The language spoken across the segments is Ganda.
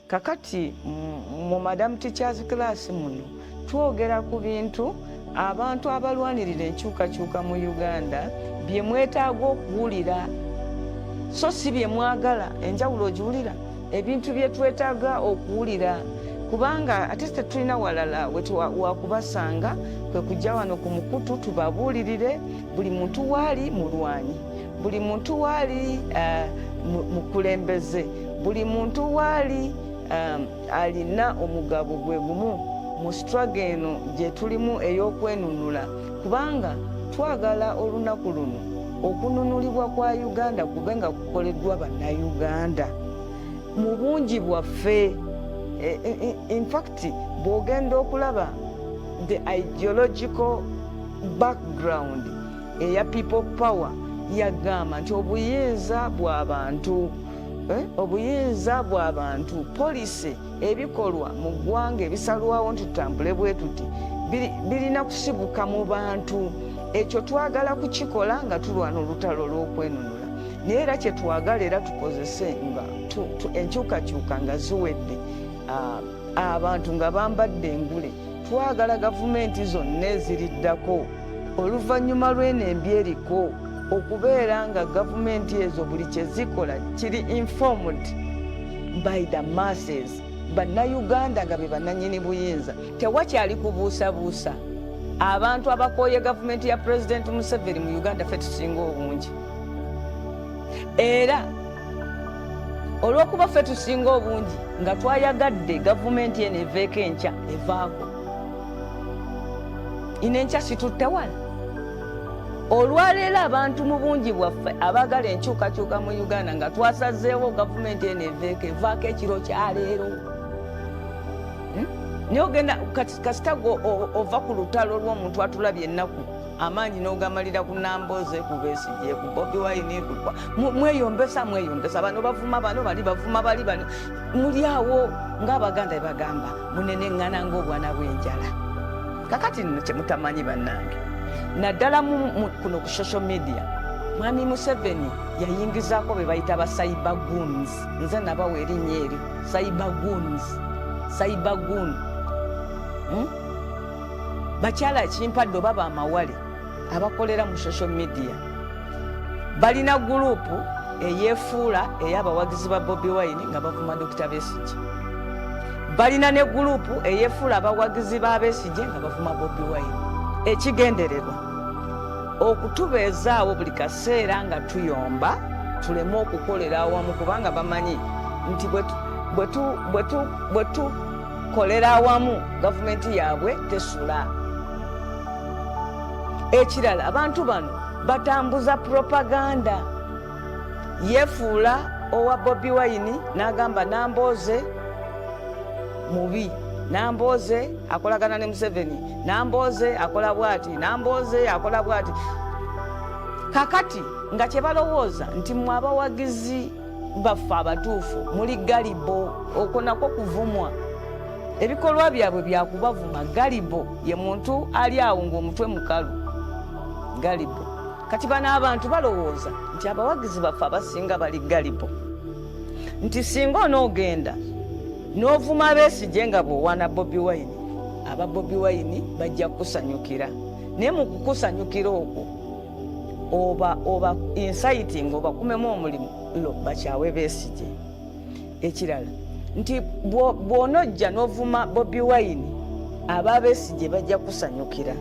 kakati mu Madam Teachers Class muno twogera ku bintu abantu abalwanirira enkyukakyuka mu Uganda bye mwetaaga okuwulira so si bye mwagala. Enjawulo ogiwulira ebintu bye twetaaga okuwulira kubanga ate tetulina walala wakubasanga kwe kujja wano ku mukutu tubabuulirire buli muntu waali mulwanyi, buli muntu waali mukulembeze, buli muntu waali alina omugabo gwe gumu mu struggle eno gye tulimu ey'okwenunula kubanga twagala olunaku luno okununulibwa kwa Uganda kube nga kukoleddwa bannayuganda mu bungi bwaffe. In fact bw'ogenda okulaba the ideological background eya people power yagamba nti obuyinza bw'abantu obuyinza bw'abantu policy ebikolwa mu ggwanga ebisalwawo nti tutambule bwe tuti birina kusibuka mu bantu. Ekyo twagala kukikola nga tulwana olutalo lw'okwenunula naye era kye twagala era tukozese nga enkyukakyuka nga ziwedde abantu nga bambadde engule. Twagala gavumenti zonna eziriddako oluvannyuma lw'enembi eriko okubeera nga gavumenti ezo buli kye zikola kiri informed by the masses. Bannayuganda nga be bannannyini buyinza tewakyali kubuusabuusa. Abantu abakooye gavumenti ya President Museveni mu Uganda ffe tusinga obungi era olw'okuba ffe tusinga obungi nga twayagadde gavumenti eno eveeko enkya evaako ino enkya situttewala. Olwaleero abantu mu bungi bwaffe abaagala enkyukakyuka mu Uganda nga twasazeewo gavumenti eno evaako ekiro kyaleero. Naye ogenda kasitago ova ku lutalo lw'omuntu atulabye ennaku amaanyi n'ogamalira ku Nambooze, ku Besigye, ku Bobi Wine, mweyombesa bano bavuma bano bali bavuma bali bano muli awo ng'Abaganda bagamba muneneŋŋana ng'obwana bw'enjala. Kakati nno kye mutamanyi bannange naddala kuno ku social media Mwami Museveni yayingizaako be bayita ba cyber goons. Nze nabawa erinnya eri cyber goons, cyber goon. Bakyala kimpadde baba amawale abakolera mu social media balina gurupu eyefuula ey'abawagizi ba Bobi Wine nga bavuma Dr. Besigye. Balina ne gurupu eyefuula abawagizi ba Besigye nga bavuma Bobi Wine. Ekigendererwa okutubeezaawo buli kaseera nga tuyomba tuleme okukolera awamu kubanga bamanyi nti bwe tukolera awamu gavumenti yaabwe tesula. Ekirala abantu bano batambuza propaganda. Yefuula owa Bobi Wine n'agamba Nambooze mubi, Nambooze akolagana ne Museveni, Nambooze akola bwati, Nambooze akola bwati. Kakati nga kye balowooza nti mmwe abawagizi baffe abatuufu muli galibo, okwo nako kuvumwa. Ebikolwa byabwe byakubavuma. Galibo ye muntu ali awo ng'omutwe mukalu. Galibo. Kati bano abantu balowooza nti abawagizi baffe abasinga bali galibo, nti singa onoogenda n'ovuma Besigye nga bw'owaana Bobi Wine, aba Bobi Wine bajja kukusanyukira. Naye mu kukusanyukira okwo oba inciting obakumemu omulimu lo bakyawe Besigye. Ekirala nti bw'onojja n'ovuma Bobi Wine aba Besigye bajja kusanyukira.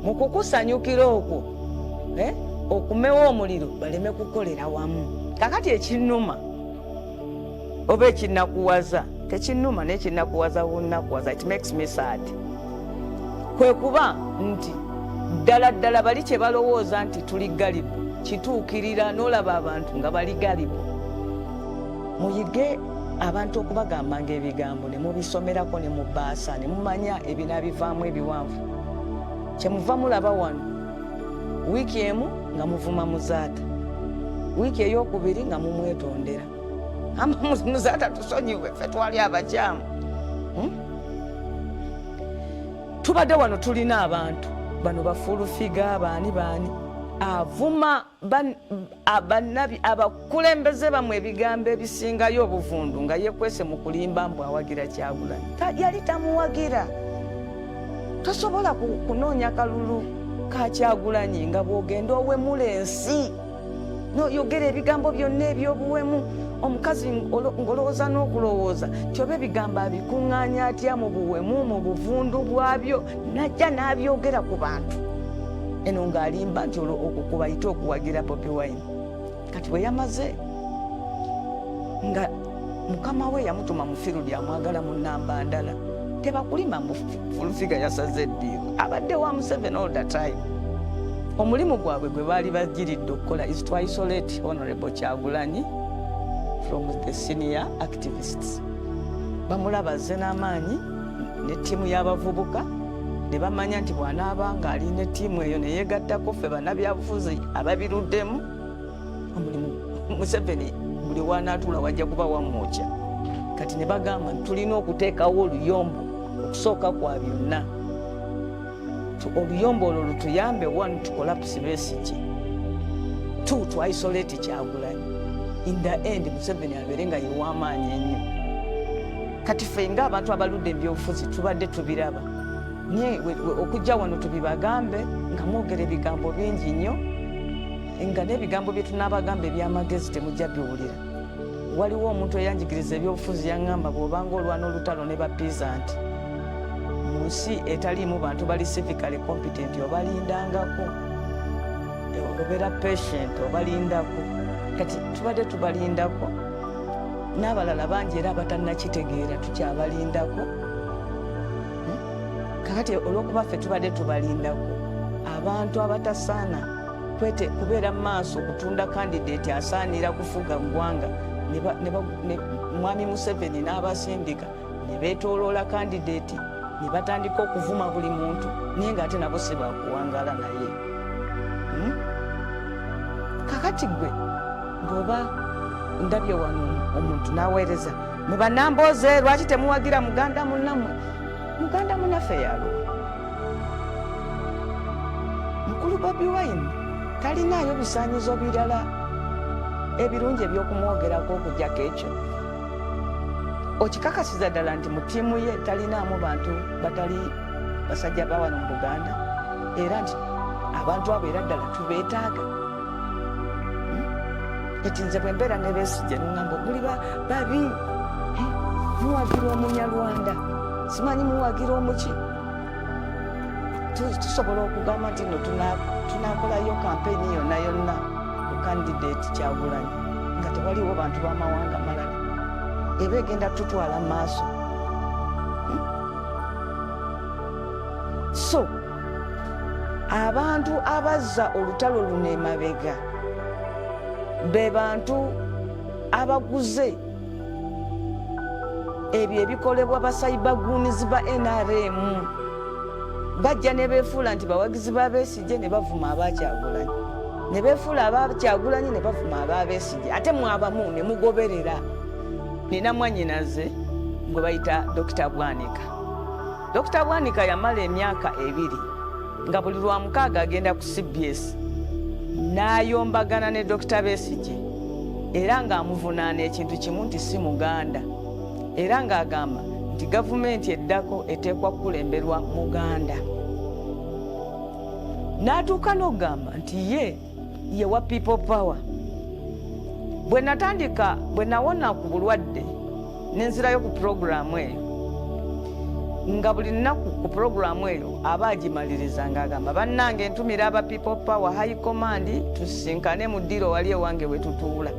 Mu kukusanyukira okwo okumewa omuliro baleme kukolera wamu. Kakati ekinnuma oba ekinnakuwaza tekinnuma n'ekinnakuwaza bunnakuwaza, it makes me sad. Kwe kuba nti ddala bali kye balowooza nti tuli galibu kituukirira n'olaba abantu nga bali galibu. Muyige abantu okubagambanga ebigambo ne mubisomerako ne mubaasa ne mumanya ebinaabivaamu ebiwanvu. Kyemuva mulaba wano wiiki emu nga muvuma Muzaata, wiiki ey'okubiri nga mumwetondera. Muzaata tusonyiwe ffe twali abakyamu. Tubadde wano tulina abantu bano bafulufiga baani avuma abannabi abakulembeze bamwe ebigambo ebisingayo obuvundu nga yekwese mu kulimba mbu awagira Kyagulanyi. Yali tamuwagira. Tosobola kunoonya kalulu ka Kyagulanyi nga bw'ogenda owemula ensi noyogera ebigambo byonna eby'obuwemu. Omukazi ngolowooza n'okulowooza nti oba ebigambo abikuŋŋaanya atya mu buwemu mu buvundu bwabyo najja n'abyogera ku bantu eno ng'alimba nti okwo kubayite okuwagira Bobi Wine. Kati bwe yamaze nga mukama we yamutuma mu field amwagala mu nnamba ndala tebakulima mu fulufiga yasaze eddiiro abadde wa Museveni all the time. Omulimu gwabwe gwe baali bagiridde okukola is to isolate Honorable Kyagulanyi from the senior activists. Bamulabaze n'amaanyi ne ttiimu y'abavubuka ne bamanya nti bw'anaaba ng'alina ettiimu eyo ne yeegattako ffe bannabyabufuzi ababiruddemu omulimu Museveni buli w'anaatuula wajja kuba wamwokya. Kati ne bagamba nti tulina okuteekawo oluyombo okusooka kwa byonna. Oluyombo olwo lutuyambe 1 to collapse Besigye, 2 to isolate Kyagulanyi. In the end Museveni abeere nga yew'amaanyi ennyo. Kati ffe ng'abantu abaludde ebyobufuzi tubadde tubiraba naye okujja wano tubibagambe nga mwogera ebigambo bingi nnyo nga n'ebigambo bye tunaabagamba eby'amagezi temujja biwulira. Waliwo omuntu eyanjigiriza ebyobufuzi yaŋŋamba bw'obanga olwana olutalo ne bapiiza nti mu nsi etaliimu bantu bali civically competent obalindangako, obeera patient obalindako. Kati tubadde tubalindako n'abalala bangi era abatannakitegeera tukyabalindako. Kakati olw'okuba ffe tubadde tubalindako abantu abatasaana kubeera mu maaso okutunda kandidate asaanira kufuga ggwanga mwami Museveni n'abasindika ne beetooloola kandidate ne batandika okuvuma buli muntu naye ng'ate nabo si bakuwangala naye. Kakati gwe bw'oba ndabye wano omuntu n'aweereza mwe bannambooze lwaki temuwagira muganda munnammwe? Muganda munnaffe yalwa mukulu Bobi Wine talinaayo bisaanyizo birala ebirungi ebyokumwogerako okujjako ekyo. Okikakasiza ddala nti mu ttiimu ye talinaamu bantu batali basajja ba wano mu Buganda era nti abantu abo era ddala tubeetaaga. Eti nze bwe mbeera ne Besigye n'ŋŋamba muli babi muwagira Omunyarwanda simanyi muwagira omuki. Tusobola okugamba nti no tunaakolayo kampeyini yonna yonna ku kandidate Kyagulanyi nga tewaliwo bantu b'amawanga malala eba egenda tutwala maaso. So abantu abazza olutalo luno emabega be bantu abaguze ebyo ebikolebwa basayibagunizi ba NRM bajja ne beefuula nti bawagizi ba Besigye ne bavuma abakyagulanyi, ne beefuula abakyagulanyi ne bavuma aba Besigye, ate mwabamu ne mugoberera. Nina mwannyinaze gwe bayita Dr. Bwanika. Dr. Bwanika yamala emyaka 2 nga buli lwa 6 agenda ku CBS n'ayombagana ne Dr. Besigye era ng'amuvunaana ekintu kimu nti si Muganda, era ng'agamba nti gavumenti eddako eteekwa kulemberwa Muganda. N'atuuka n'ogamba nti ye wa people power. Bwe natandika bwe nawona ku bulwadde nenzirayo ku programu eyo nga buli nnaku ku programu eyo aba agimaliriza ng'agamba bannange ntumira aba people power high command tusinkane mu ddiro wali ewange we tutuula.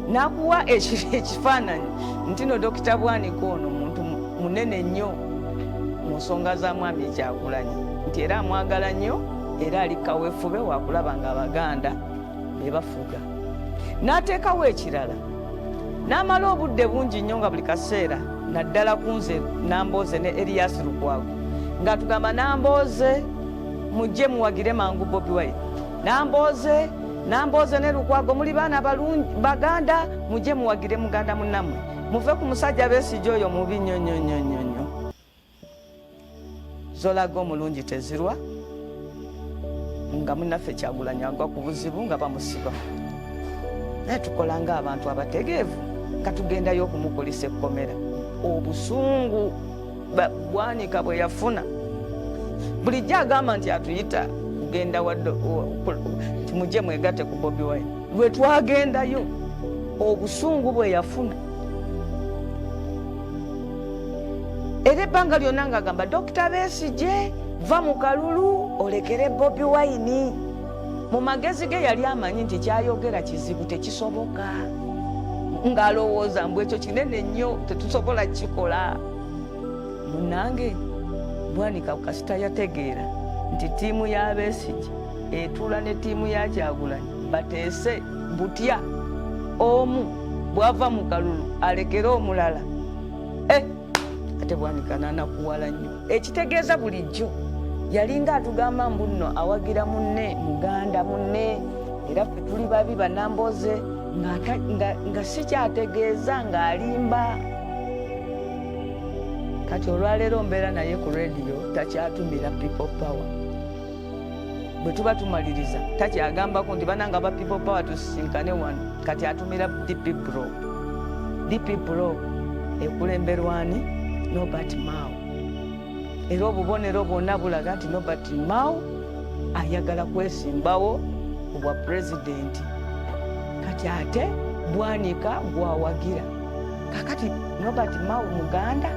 N'akuwa ekifaananyi nti no Dr. Bwanika ono muntu munene nnyo mu nsonga za mwami Kyagulanyi nti era amwagala nnyo era ali kaweefube wakulaba nga Abaganda be bafuga. N'ateekawo ekirala n'amala obudde bungi nnyo nga buli kaseera naddala ku nze Nambooze ne Erias Lukwago ng'atugamba Nambooze mujje muwagire mangu Bobi Wine, Nambooze ne Lukwago muli baana balungi Baganda mujje muwagire muganda munnammwe, muve ku musajja Besigye oyo mubi nnyo nnyo nnyo nnyo. Zolaga omulungi tezirwa nga munnaffe Kyagulanyi agwa ku buzibu nga bamusiba. Naye tukola ng'abantu abategeevu katugendayo okumukolisa ekkomera. Obusungu Bwanika bwe yafuna bulijjo agamba nti atuyita kugenda mujje mwegatte ku Bobi Wine. Lwe twagendayo obusungu bwe yafuna. Era ebbanga lyonna ng'agamba Dr. Besigye va mu kalulu olekere Bobi Wine. Mu magezi ge yali amanyi nti kyayogera kizibu tekisoboka. Ng'alowooza mbu ekyo kinene nnyo tetusobola kikola. Munnange Bwanika kasita yategeera nti ttiimu ya Besigye etuula ne ttiimu ya Kyagulanyi bateese butya omu bwava mu kalulu alekere omulala. Ate Bwanika n'anakuwala nnyo. Ekitegeeza bulijjo yalinga atugamba mbu nno awagira munne muganda munne era ffe tuli babi bannamboze nga sikyategeeza ng'alimba. Kati olwaleero mbeera naye ku rediyo takyatumira people power. Bwe tuba tumaliriza takyagambako nti bananga ba people power tusisinkane wano. Kati atumira DP Bro. DP Bro ekulemberwani Norbert Mao. Era obubonero bwonna bulaga nti Norbert Mao ayagala kwesimbawo ku bwa pulezidenti. Kati ate Bwanika gwawagira. Kakati Norbert Mao muganda.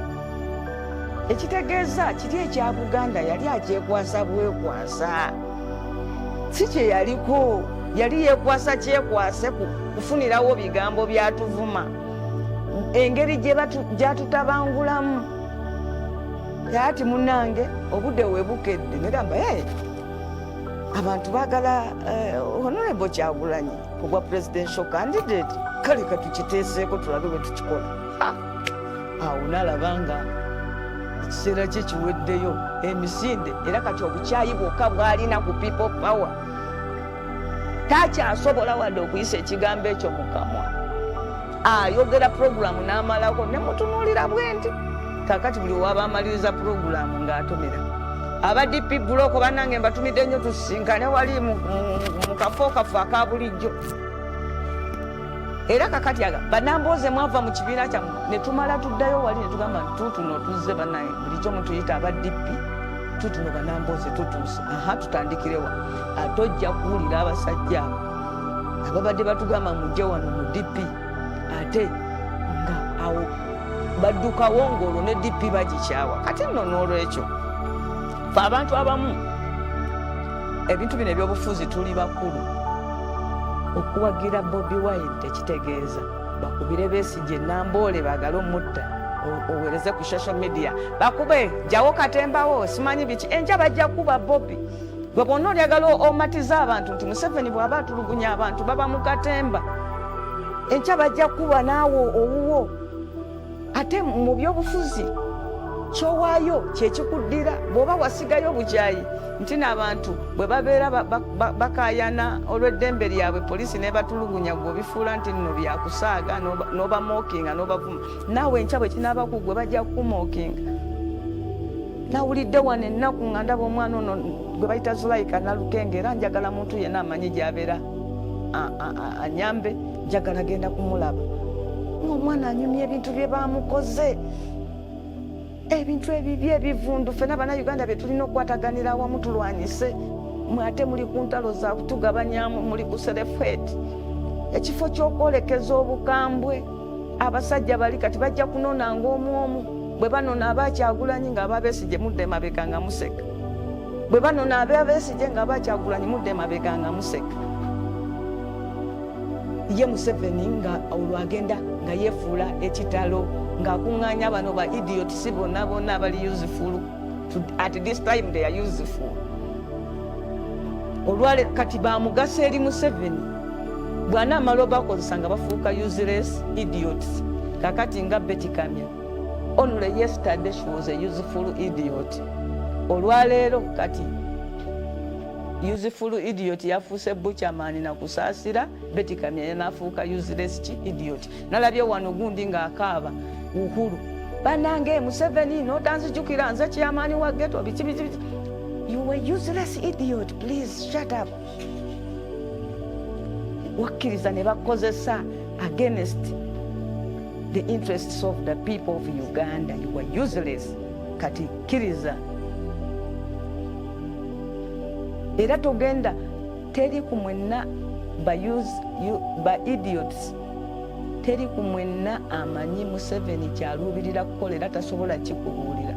Ekitegeeza kiri ekya Buganda yali akyekwasa bwekwasa. Si kye yaliko yali yekwasa kyekwase kufunirawo bigambo byatuvuma. Engeri gyatutabangulamu. Ati munnange obudde webukedde negamba abantu baagala Honorable Kyagulanyi kubwa presidential candidate kale katukiteeseeko tulabe bwe tukikola. Awo nalabanga ekiseera kye kiweddeyo emisinde era kati obukyayi bwokka bw'alina ku people power takyasobola wadde okuyisa ekigambo ekyo mu kamwa. Ayogera puroguramu n'amalako ne mutunuulira bwe nti kakati buli waba amaliriza puroguramu ng'atumira aba DP Buloko bannange mbatumidde nnyo tusisinkane wali mu kafo aka bulijjo. Era kakati bannamboze mwava mu kibiina kyammwe ne tumala tuddayo wali ne tugamba nti tutuno tuzze bannange bulijjo mutuyita aba DP tutuno bannamboze tutuuse. Tutandikirewa ate ojja kuwulira abasajja ababadde batugamba mujje wano mu DP ate nga awo badduka wongolo ne DP bagikyawa. Kati nno n'olwekyo fe abantu abamu ebintu bino ebyobufuzi tuli bakulu. Okuwagira Bobi Wine tekitegeeza bakubire Besigye Namboole bagala omutta owereze ku social media bakube jawo katembawo simanyi biki enja bajja kuba Bobi. Bwe bonna olyagala omatiza abantu nti Museveni bw'aba atulugunya abantu baba mu katemba enja bajja kuba naawo owuwo. Ate mu byobufuzi kyowaayo kyekikuddira bw'oba wasigayo bukyayi nti n'abantu bwe babeera bakayana olw'eddembe lyabwe poliisi nebatulugunya gwe obifuula nti nno byakusaaga n'oba mookinga n'obavuma naawe enkya bwe kinaabako gwe bajja kumookinga. Nawulidde wano ennaku nga ndaba omwana ono gwe bayita Zulaika Nalukenge era njagala muntu yenna amanyi gy'abeera anyambe njagala genda kumulaba. Omwana anyumya ebintu bye bamukoze ebintu ebibi ebivundu ffena bannayuganda bye tulina okukwataganira awamu tulwanyise. Ate muli ku ntalo za kutugabanyamu muli ku serefeti ekifo ky'okwolekeza obukambwe. Abasajja bali kati bajja kunona ng'omu omu bwe banona aba Kyagulanyi ng'aba Besigye mudde mabega nga museka. Bwe banona aba Besigye ng'aba Kyagulanyi mudde mabega nga museka. Ye Museveni nga olwagenda nga yefuula ekitalo ng'akuŋŋaanya bano ba idiot si bonna bonna abali useful. At this time they are useful. Olwale kati bamugasa eri Museveni bw'anaamala obakozesa nga bafuuka useless idiots. Kakati nga Betty Kamya only yesterday she was a useful idiot. Olwaleero kati useful idiot yafuuse Buchaman na kusaasira Betty Kamya n'afuuka useless idiot. Nalabye wano gundi ng'akaaba Uhuru bannange Museveni n'otanzijukira nze kyamaani wa ghetto biki You were useless idiot, please shut up. Wakkiriza ne bakozesa against the interests of the people of Uganda. You were useless. Kati kkiriza. Era togenda teri ku mwenna ba idiots. Teri ku mwenna amanyi Museveni kyaluubirira kukolera tasobola kikubuulira.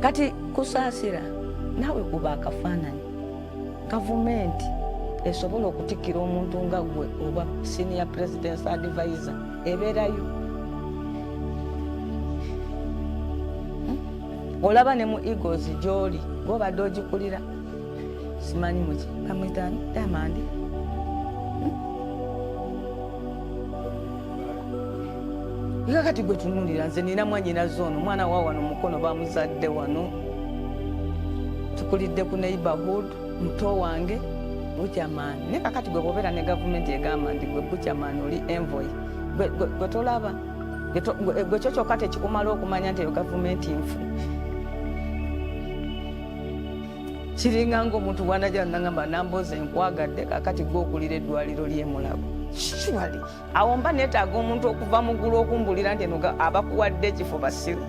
Kati kusaasira naawe kuba akafaananyi. Gavumenti esobola okutikkira omuntu nga gwe oba senior president's advisor ebeerayo. Olaba ne mu Eagles gy'oli gw'obadde ogikulira simanyi muki bamwitaani Diamond. Ika kati gwe tunulira nze nina mwanyinaze ono omwana wa wano mukono bamuzadde wano tukulidde ku neighborhood muto wange Buchaman. Ne kakati gwe bobeera ne gavumenti egamba nti gwe Buchaman oli envoy gwe tolaba gwe kyo kyokka tekikumala okumanya nti eyo gavumenti nfu. Kiringa ng'omuntu bw'anajja nagamba namboze nkwagadde kakati gwe okulira eddwaliro ly'emulago. Surely awo mba neetaaga omuntu okuva mu ggulu okumbulira nti eno abakuwadde ekifo basiru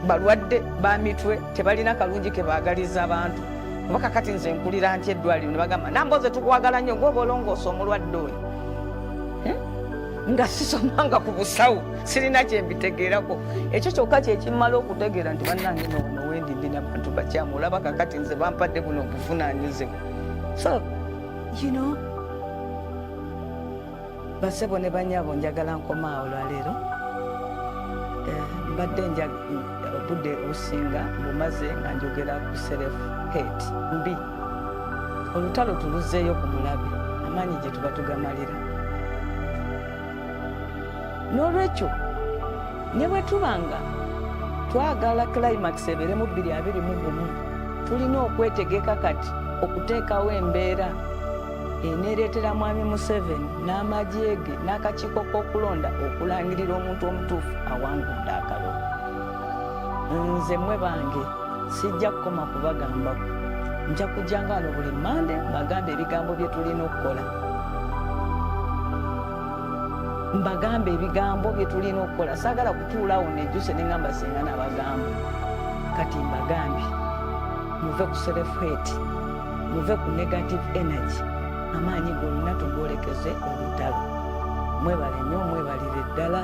balwadde ba mitwe tebalina kalungi ke baagaliza abantu. Oba kakati nze nkulira nti eddwaliro ne bagamba namboze tukwagala nnyo ng'oba olongoosa omulwadde oyo. Nga sisomanga ku busawo sirina kyembitegeerako. Ekyo kyokka kyekimala okutegeera nti bannange noono wendindi n'abantu bakyamu olaba kakati nze bampadde buno obuvunaanyizibwa. So you know basebo ne bannyabo njagala nkomaawo olwaleero. Mbadde obudde obusinga bumaze nga njogera ku self hate mbi. Olutalo tuluzeeyo ku mulabe amaanyi gye tuba tugamalira. N'olwekyo ne bwe tubanga twagala climax ebeere mu 2021 tulina okwetegeka kati okuteekawo embeera eneereetera mwami Museveni n'amagye ge n'akakiiko k'okulonda okulangirira omuntu omutuufu awangudde akalulu. Nze mmwe bange sijja kukoma kubagambako. Nja kujja nga wano buli Mande mbagambe ebigambo bye tulina okukola. Mbagambe ebigambo bye tulina okukola. Saagala kutuulawo nejjuse ne ngamba singa n'abagamba. Kati mbagambye muve ku self hate, muve ku negative energy. Amaanyi gonna tugolekeze olutalo. Mwebale nnyo, mwebalire ddala.